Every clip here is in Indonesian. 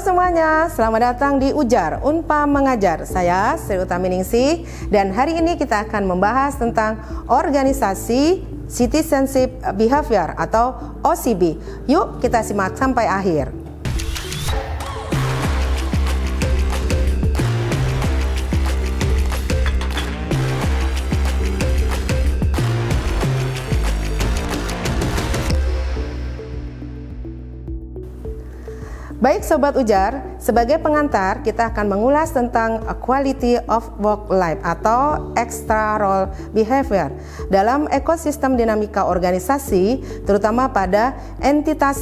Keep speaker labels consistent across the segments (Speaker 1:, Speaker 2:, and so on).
Speaker 1: Halo semuanya, selamat datang di Ujar Unpam Mengajar. Saya Sri Utaminingsih dan hari ini kita akan membahas tentang organisasi Citizenship Behavior atau OCB. Yuk kita simak sampai akhir. Baik Sobat Ujar, sebagai pengantar kita akan mengulas tentang quality of work life atau extra role behavior dalam ekosistem dinamika organisasi, terutama pada entitas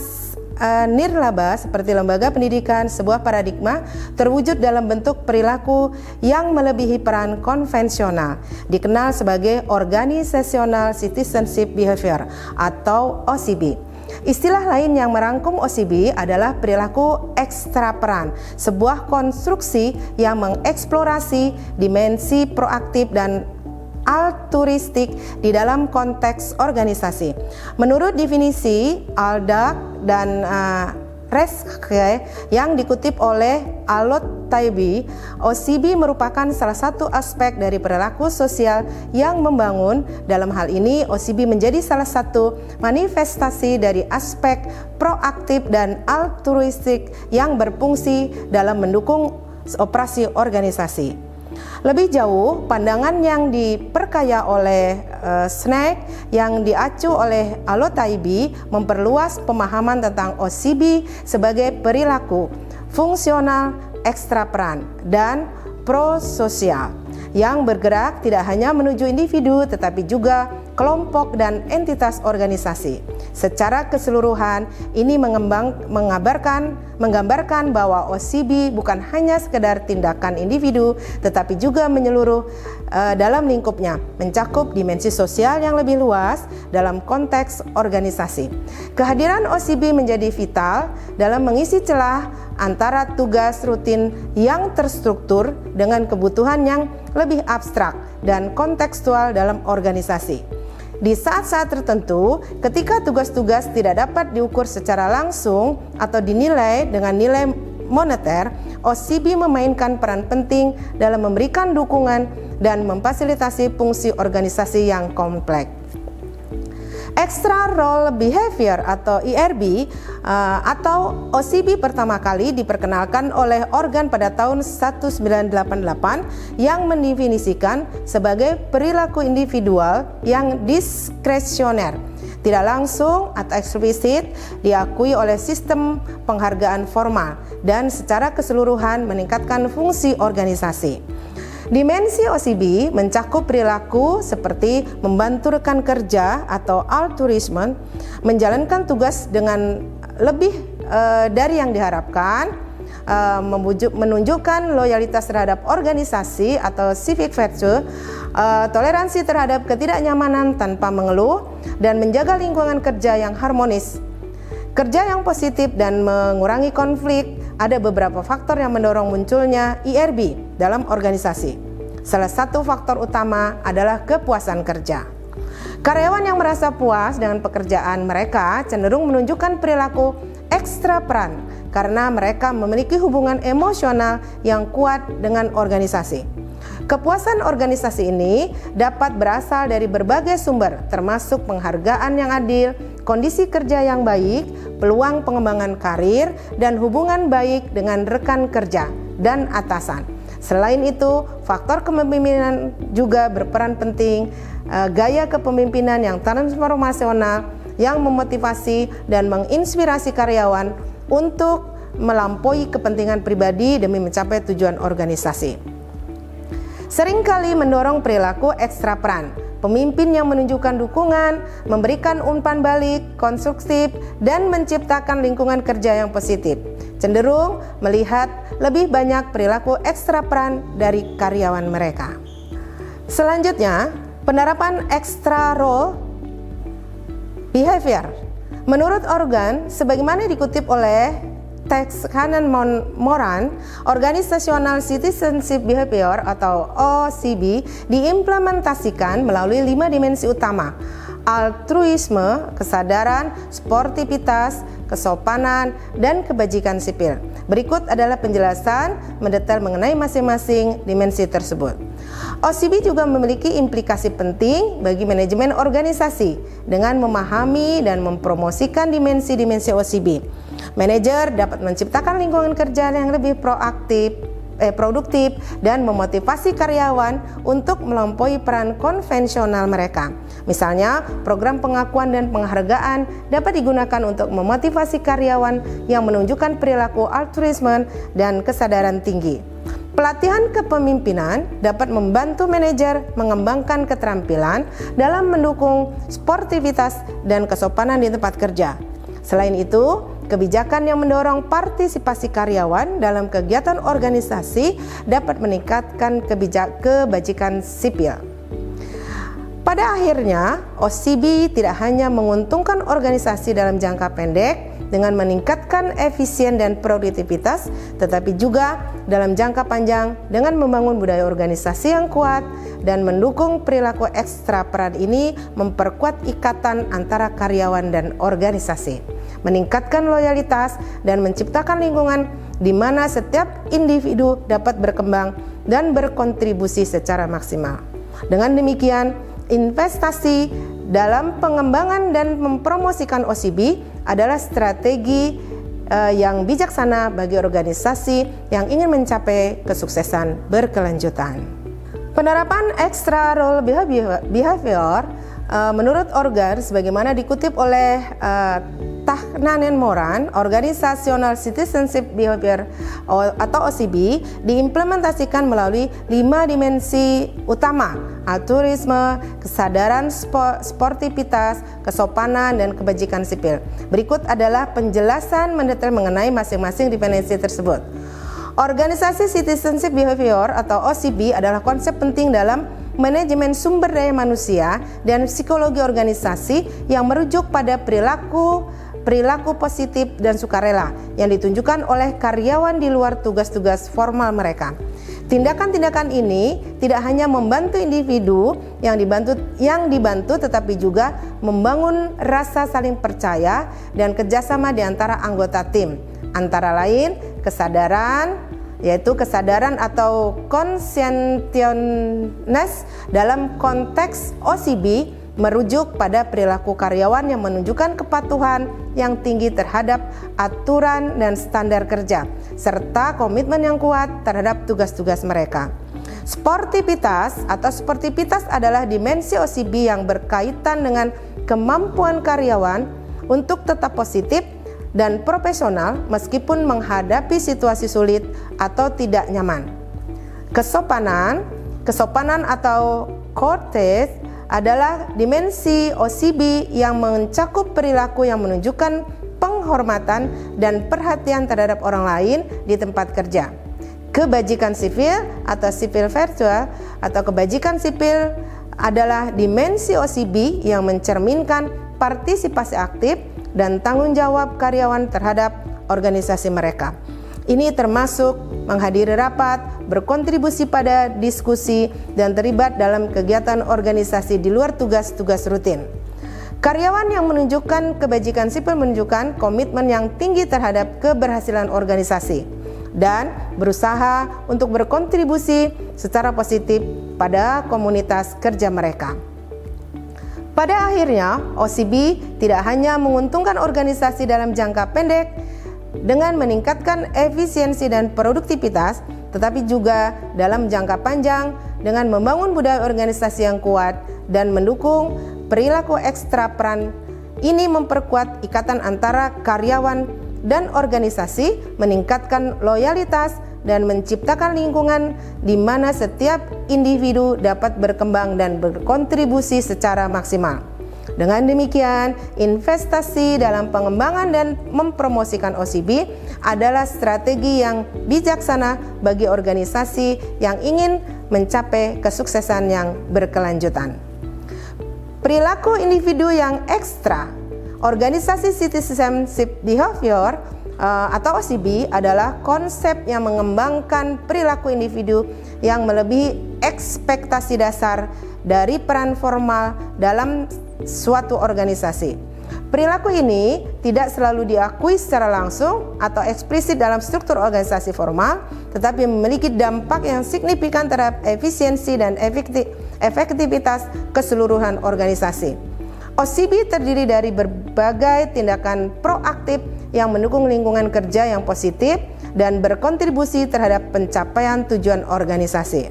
Speaker 1: nirlaba seperti lembaga pendidikan. Sebuah paradigma terwujud dalam bentuk perilaku yang melebihi peran konvensional, dikenal sebagai Organizational Citizenship Behavior atau OCB. Istilah lain yang merangkum OCB adalah perilaku ekstra peran, sebuah konstruksi yang mengeksplorasi dimensi proaktif dan altruistik di dalam konteks organisasi. Menurut definisi Aldag dan Reschke yang dikutip oleh Alot Taibi, OCB merupakan salah satu aspek dari perilaku sosial yang membangun. Dalam hal ini, OCB menjadi salah satu manifestasi dari aspek proaktif dan altruistik yang berfungsi dalam mendukung operasi organisasi. Lebih jauh, pandangan yang diperkaya oleh Snack yang diacu oleh Alotaibi memperluas pemahaman tentang OCB sebagai perilaku fungsional, ekstra peran, dan prososial yang bergerak tidak hanya menuju individu tetapi juga kelompok dan entitas organisasi. Secara keseluruhan, ini menggambarkan bahwa OCB bukan hanya sekedar tindakan individu tetapi juga menyeluruh dalam lingkupnya, mencakup dimensi sosial yang lebih luas dalam konteks organisasi. Kehadiran OCB menjadi vital dalam mengisi celah antara tugas rutin yang terstruktur dengan kebutuhan yang lebih abstrak dan kontekstual dalam organisasi. Di saat-saat tertentu, ketika tugas-tugas tidak dapat diukur secara langsung atau dinilai dengan nilai moneter, OCB memainkan peran penting dalam memberikan dukungan dan memfasilitasi fungsi organisasi yang kompleks. Extra Role Behavior atau ERB atau OCB pertama kali diperkenalkan oleh Organ pada tahun 1988 yang mendefinisikan sebagai perilaku individual yang diskresioner, tidak langsung atau eksplisit diakui oleh sistem penghargaan formal dan secara keseluruhan meningkatkan fungsi organisasi. Dimensi OCB mencakup perilaku seperti membantu rekan kerja atau altruisme, menjalankan tugas dengan lebih dari yang diharapkan, menunjukkan loyalitas terhadap organisasi atau civic virtue, toleransi terhadap ketidaknyamanan tanpa mengeluh, dan menjaga lingkungan kerja yang harmonis. Kerja yang positif dan mengurangi konflik. Ada beberapa faktor yang mendorong munculnya ERB dalam organisasi. Salah satu faktor utama adalah kepuasan kerja. Karyawan yang merasa puas dengan pekerjaan mereka cenderung menunjukkan perilaku ekstra peran karena mereka memiliki hubungan emosional yang kuat dengan organisasi. Kepuasan organisasi ini dapat berasal dari berbagai sumber, termasuk penghargaan yang adil, kondisi kerja yang baik, peluang pengembangan karir, dan hubungan baik dengan rekan kerja dan atasan. Selain itu, faktor kepemimpinan juga berperan penting. Gaya kepemimpinan yang transformasional yang memotivasi dan menginspirasi karyawan untuk melampaui kepentingan pribadi demi mencapai tujuan organisasi. Seringkali mendorong perilaku ekstra peran. Pemimpin yang menunjukkan dukungan, memberikan umpan balik, konstruktif, dan menciptakan lingkungan kerja yang positif, cenderung melihat lebih banyak perilaku ekstra peran dari karyawan mereka. Selanjutnya, penerapan extra role behavior. Menurut Organ, sebagaimana dikutip oleh Teks Hanan Moran, Organizational Citizenship Behavior atau OCB diimplementasikan melalui 5 dimensi utama: altruisme, kesadaran, sportivitas, kesopanan, dan kebajikan sipil. Berikut adalah penjelasan mendetail mengenai masing-masing dimensi tersebut. OCB juga memiliki implikasi penting bagi manajemen organisasi dengan memahami dan mempromosikan dimensi-dimensi OCB. Manajer dapat menciptakan lingkungan kerja yang lebih produktif dan memotivasi karyawan untuk melampaui peran konvensional mereka. Misalnya, program pengakuan dan penghargaan dapat digunakan untuk memotivasi karyawan yang menunjukkan perilaku altruisme dan kesadaran tinggi. Pelatihan kepemimpinan dapat membantu manajer mengembangkan keterampilan dalam mendukung sportivitas dan kesopanan di tempat kerja. Selain itu, kebijakan yang mendorong partisipasi karyawan dalam kegiatan organisasi dapat meningkatkan kebajikan sipil. Pada akhirnya, OCB tidak hanya menguntungkan organisasi dalam jangka pendek dengan meningkatkan efisien dan produktivitas, tetapi juga dalam jangka panjang dengan membangun budaya organisasi yang kuat dan mendukung perilaku ekstra. Peran ini memperkuat ikatan antara karyawan dan organisasi, meningkatkan loyalitas, dan menciptakan lingkungan di mana setiap individu dapat berkembang dan berkontribusi secara maksimal. Dengan demikian, investasi dalam pengembangan dan mempromosikan OCB adalah strategi yang bijaksana bagi organisasi yang ingin mencapai kesuksesan berkelanjutan. Penerapan extra role behavior menurut Orgar sebagaimana dikutip oleh Tahnanen Moran, Organizational Citizenship Behavior atau OCB diimplementasikan melalui 5 dimensi utama: altruisme, kesadaran sportivitas, kesopanan, dan kebajikan sipil. Berikut adalah penjelasan mendetail mengenai masing-masing dimensi tersebut. Organisasi Citizenship Behavior atau OCB adalah konsep penting dalam manajemen sumber daya manusia dan psikologi organisasi yang merujuk pada perilaku positif dan sukarela yang ditunjukkan oleh karyawan di luar tugas-tugas formal mereka. Tindakan-tindakan ini tidak hanya membantu individu yang dibantu tetapi juga membangun rasa saling percaya dan kerjasama di antara anggota tim. Antara lain kesadaran atau conscientiousness dalam konteks OCB merujuk pada perilaku karyawan yang menunjukkan kepatuhan yang tinggi terhadap aturan dan standar kerja, serta komitmen yang kuat terhadap tugas-tugas mereka. Sportivitas adalah dimensi OCB yang berkaitan dengan kemampuan karyawan untuk tetap positif dan profesional meskipun menghadapi situasi sulit atau tidak nyaman. Kesopanan atau courtesy adalah dimensi OCB yang mencakup perilaku yang menunjukkan penghormatan dan perhatian terhadap orang lain di tempat kerja. Kebajikan sipil atau civil virtue atau kebajikan sipil adalah dimensi OCB yang mencerminkan partisipasi aktif dan tanggung jawab karyawan terhadap organisasi mereka. Ini termasuk menghadiri rapat, berkontribusi pada diskusi, dan terlibat dalam kegiatan organisasi di luar tugas-tugas rutin. Karyawan yang menunjukkan kebajikan sipil menunjukkan komitmen yang tinggi terhadap keberhasilan organisasi dan berusaha untuk berkontribusi secara positif pada komunitas kerja mereka. Pada akhirnya, OCB tidak hanya menguntungkan organisasi dalam jangka pendek dengan meningkatkan efisiensi dan produktivitas, tetapi juga dalam jangka panjang dengan membangun budaya organisasi yang kuat dan mendukung perilaku ekstra. Peran ini memperkuat ikatan antara karyawan dan organisasi, meningkatkan loyalitas, dan menciptakan lingkungan di mana setiap individu dapat berkembang dan berkontribusi secara maksimal. Dengan demikian, investasi dalam pengembangan dan mempromosikan OCB adalah strategi yang bijaksana bagi organisasi yang ingin mencapai kesuksesan yang berkelanjutan. Perilaku individu yang ekstra. Organisasi Citizenship Behavior atau OCB adalah konsep yang mengembangkan perilaku individu yang melebihi ekspektasi dasar dari peran formal dalam suatu organisasi. Perilaku ini tidak selalu diakui secara langsung atau eksplisit dalam struktur organisasi formal, tetapi memiliki dampak yang signifikan terhadap efisiensi dan efektivitas keseluruhan organisasi. OCB terdiri dari berbagai tindakan proaktif yang mendukung lingkungan kerja yang positif dan berkontribusi terhadap pencapaian tujuan organisasi.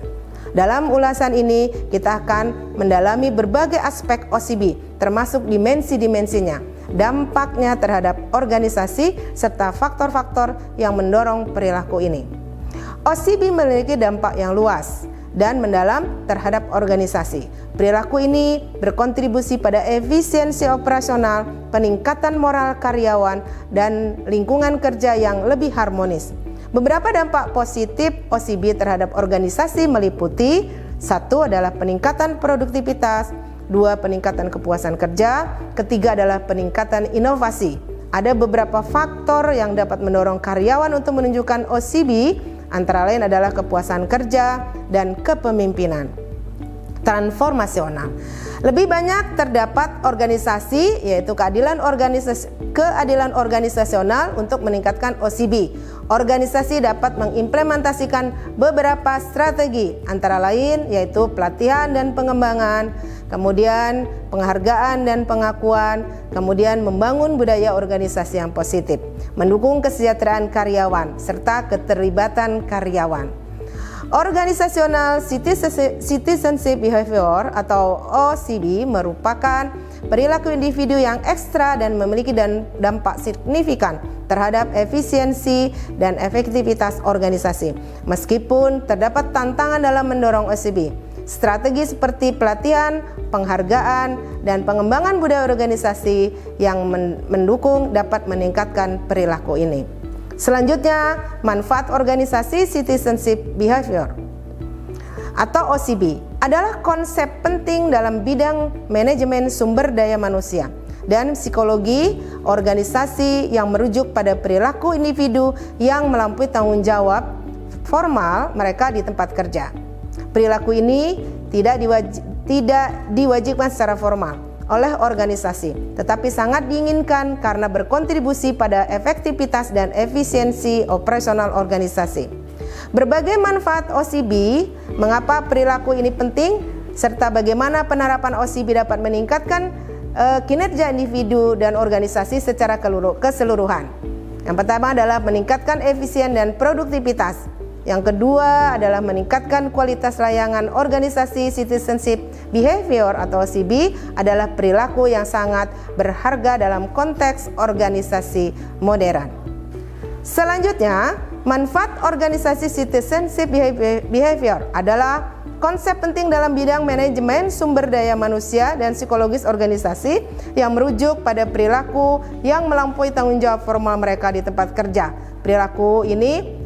Speaker 1: Dalam ulasan ini, kita akan mendalami berbagai aspek OCB, termasuk dimensi-dimensinya, dampaknya terhadap organisasi, serta faktor-faktor yang mendorong perilaku ini. OCB memiliki dampak yang luas dan mendalam terhadap organisasi. Perilaku ini berkontribusi pada efisiensi operasional, peningkatan moral karyawan, dan lingkungan kerja yang lebih harmonis. Beberapa dampak positif OCB terhadap organisasi meliputi: 1 adalah peningkatan produktivitas, 2 peningkatan kepuasan kerja, ketiga adalah peningkatan inovasi. Ada beberapa faktor yang dapat mendorong karyawan untuk menunjukkan OCB, antara lain adalah kepuasan kerja dan kepemimpinan transformasional. Lebih banyak terdapat organisasi, yaitu keadilan organisasional untuk meningkatkan OCB. Organisasi dapat mengimplementasikan beberapa strategi, antara lain yaitu pelatihan dan pengembangan, kemudian penghargaan dan pengakuan, kemudian membangun budaya organisasi yang positif, mendukung kesejahteraan karyawan, serta keterlibatan karyawan. Organizational Citizenship Behavior atau OCB merupakan perilaku individu yang ekstra dan memiliki dampak signifikan terhadap efisiensi dan efektivitas organisasi. Meskipun terdapat tantangan dalam mendorong OCB, strategi seperti pelatihan, penghargaan, dan pengembangan budaya organisasi yang mendukung dapat meningkatkan perilaku ini. Selanjutnya, manfaat organisasi citizenship behavior atau OCB adalah konsep penting dalam bidang manajemen sumber daya manusia dan psikologi organisasi yang merujuk pada perilaku individu yang melampaui tanggung jawab formal mereka di tempat kerja. Perilaku ini tidak diwajibkan secara formal oleh organisasi, tetapi sangat diinginkan karena berkontribusi pada efektivitas dan efisiensi operasional organisasi. Berbagai manfaat OCB, mengapa perilaku ini penting, serta bagaimana penerapan OCB dapat meningkatkan kinerja individu dan organisasi secara keseluruhan. Yang pertama adalah meningkatkan efisien dan produktivitas. Yang kedua adalah meningkatkan kualitas layanan organisasi. Citizenship behavior atau OCB adalah perilaku yang sangat berharga dalam konteks organisasi modern. Selanjutnya, manfaat organisasi citizenship behavior adalah konsep penting dalam bidang manajemen sumber daya manusia dan psikologis organisasi yang merujuk pada perilaku yang melampaui tanggung jawab formal mereka di tempat kerja. Perilaku ini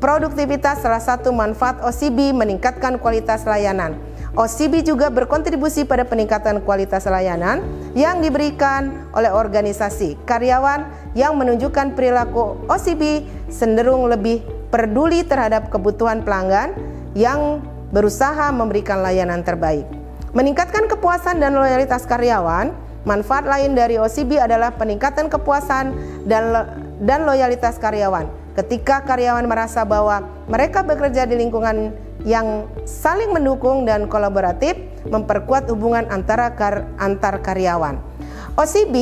Speaker 1: produktivitas salah satu manfaat OCB meningkatkan kualitas layanan. OCB juga berkontribusi pada peningkatan kualitas layanan yang diberikan oleh organisasi. Karyawan yang menunjukkan perilaku OCB cenderung lebih peduli terhadap kebutuhan pelanggan yang berusaha memberikan layanan terbaik. Meningkatkan kepuasan dan loyalitas karyawan. Manfaat lain dari OCB adalah peningkatan kepuasan dan loyalitas karyawan. Ketika karyawan merasa bahwa mereka bekerja di lingkungan yang saling mendukung dan kolaboratif, memperkuat hubungan antar karyawan. OCB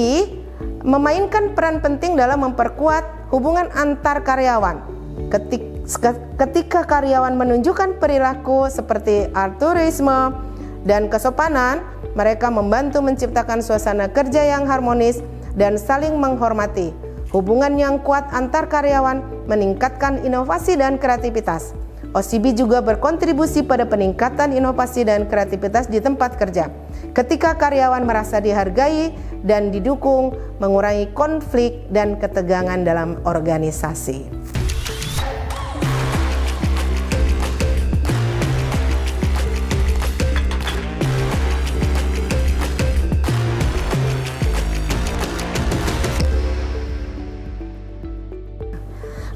Speaker 1: memainkan peran penting dalam memperkuat hubungan antar karyawan. Ketika karyawan menunjukkan perilaku seperti altruisme dan kesopanan, mereka membantu menciptakan suasana kerja yang harmonis dan saling menghormati. Hubungan yang kuat antar karyawan meningkatkan inovasi dan kreativitas. OCB juga berkontribusi pada peningkatan inovasi dan kreativitas di tempat kerja. Ketika karyawan merasa dihargai dan didukung, mengurangi konflik dan ketegangan dalam organisasi.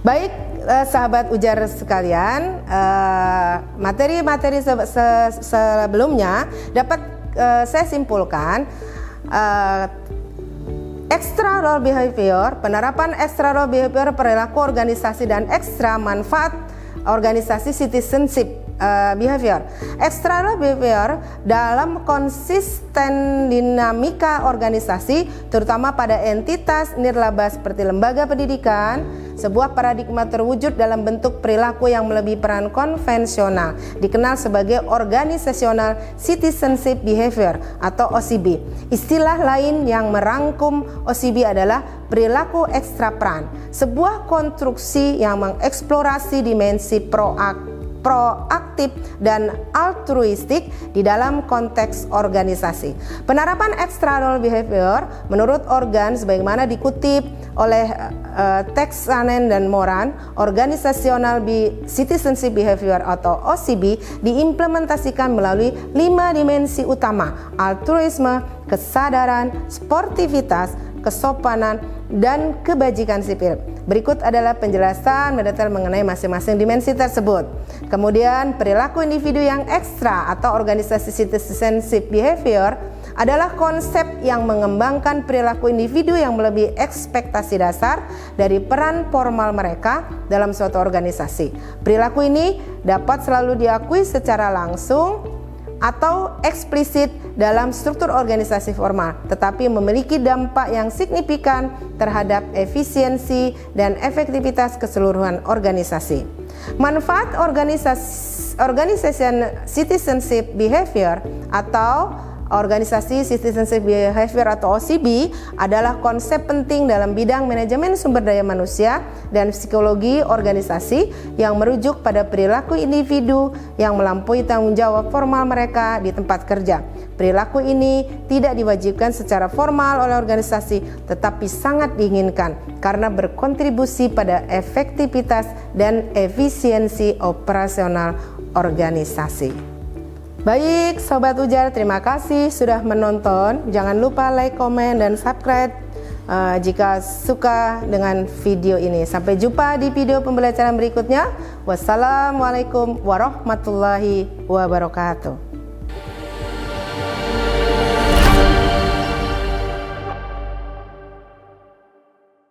Speaker 1: Baik, sahabat ujar sekalian, materi-materi sebelumnya dapat saya simpulkan Extra role behavior, penerapan extra role behavior perilaku organisasi dan ekstra manfaat organisasi citizenship behavior. Extra role behavior dalam konsisten dinamika organisasi, terutama pada entitas nirlaba seperti lembaga pendidikan, sebuah paradigma terwujud dalam bentuk perilaku yang melebihi peran konvensional, dikenal sebagai organizational citizenship behavior atau OCB. Istilah lain yang merangkum OCB adalah perilaku ekstra peran, sebuah konstruksi yang mengeksplorasi dimensi proaktif dan altruistik di dalam konteks organisasi. Penerapan extra role behavior menurut Organ sebagaimana dikutip oleh Teksanen dan Moran, organizational citizenship behavior atau OCB diimplementasikan melalui 5 dimensi utama: altruisme, kesadaran, sportivitas, kesopanan, dan kebajikan sipil. Berikut adalah penjelasan mendetail mengenai masing-masing dimensi tersebut. Kemudian, perilaku individu yang ekstra atau organisasi citizenship behavior adalah konsep yang mengembangkan perilaku individu yang melebihi ekspektasi dasar dari peran formal mereka dalam suatu organisasi. Perilaku ini dapat selalu diakui secara langsung atau eksplisit dalam struktur organisasi formal, tetapi memiliki dampak yang signifikan terhadap efisiensi dan efektivitas keseluruhan organisasi. Manfaat organization citizenship behavior atau organisasi citizenship behavior atau OCB adalah konsep penting dalam bidang manajemen sumber daya manusia dan psikologi organisasi yang merujuk pada perilaku individu yang melampaui tanggung jawab formal mereka di tempat kerja. Perilaku ini tidak diwajibkan secara formal oleh organisasi, tetapi sangat diinginkan karena berkontribusi pada efektivitas dan efisiensi operasional organisasi. Baik, Sobat Ujar, terima kasih sudah menonton. Jangan lupa like, komen, dan subscribe jika suka dengan video ini. Sampai jumpa di video pembelajaran berikutnya. Wassalamualaikum warahmatullahi wabarakatuh.